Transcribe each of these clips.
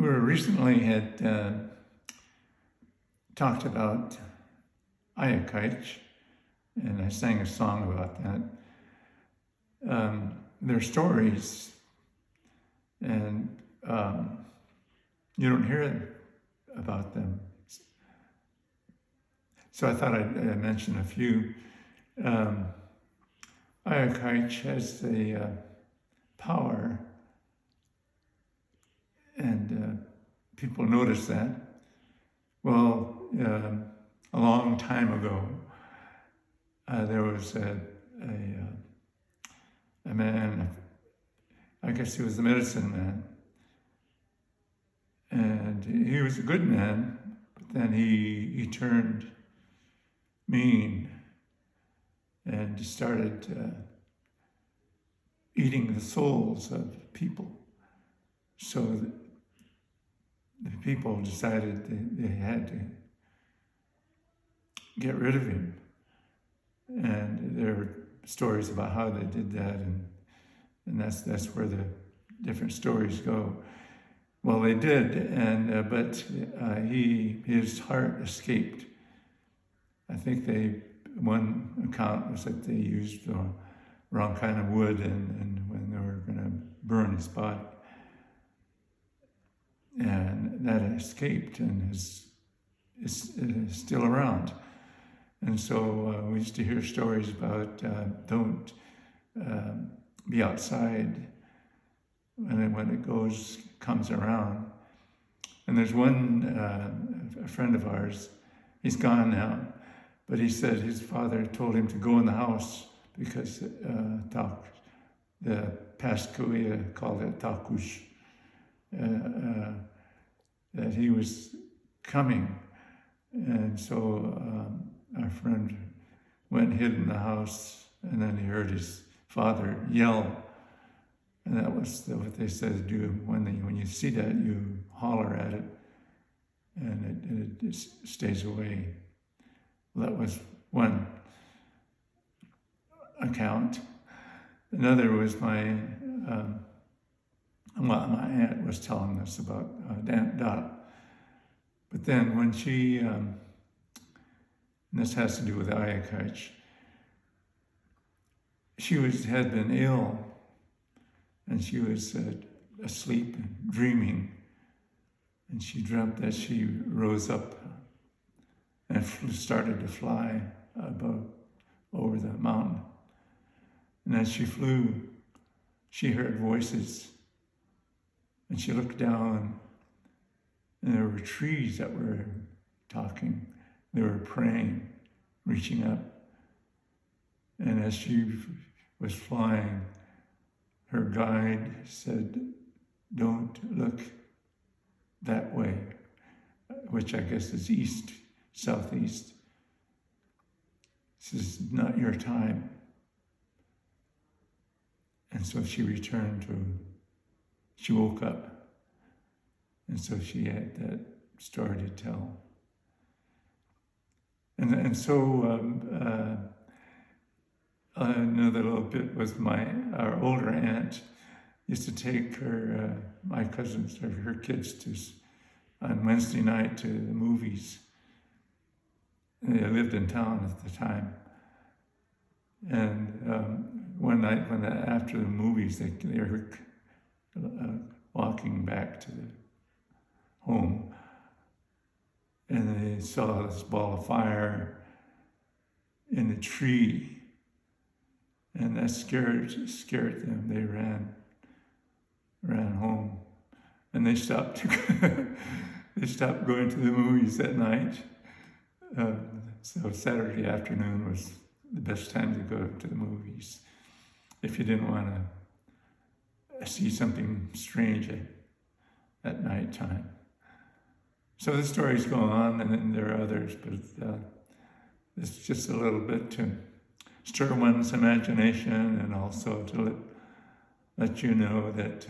We recently had talked about Ayaqaych, and I sang a song about that. They're stories, and you don't hear about them. So I thought I'd mention a few. Ayaqaych has the power, and people notice that. Well, a long time ago, there was a man, I guess he was the medicine man, and he was a good man, but then he turned mean and started eating the souls of people. So the people decided they had to get rid of him. And there were stories about how they did that, and that's where the different stories go. Well, they did, but his heart escaped. I think one account was that they used the wrong kind of wood, and when they were going to burn his body, and that escaped and is still around. And so we used to hear stories about don't be outside when it comes around. And there's one a friend of ours, he's gone now, but he said his father told him to go in the house because the past Cahuilla called it Taqwish, that he was coming. And so our friend went and hid in the house, and then he heard his father yell. And that was what they said to do. When you see that, you holler at it, and it stays away. Well, that was one account. Another was my aunt was telling us about Aunt Dot. But then when she, and this has to do with Ayaqaych, she had been ill, and she was asleep and dreaming, and she dreamt that she rose up and started to fly over the mountain. And as she flew, she heard voices, and she looked down, and there were trees that were talking. They were praying, reaching up. And as she was flying, her guide said, "Don't look that way," which I guess is east, southeast. This is not your time. And so she woke up. And so she had that story to tell. And so another little bit was our older aunt used to take my cousins, her kids, on Wednesday night to the movies. And they lived in town at the time. And one night, after the movies, they were walking back to the home, and they saw this ball of fire in the tree, and that scared them. They ran home, and they stopped going to the movies that night. So Saturday afternoon was the best time to go to the movies if you didn't want to see something strange at night time. So the stories go on, and then there are others, but it's just a little bit to stir one's imagination, and also to let you know that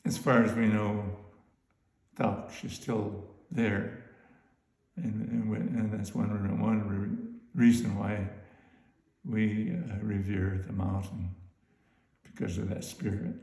as far as we know, Taqwish is still there, and that's one reason why we revere the mountain, because of that spirit.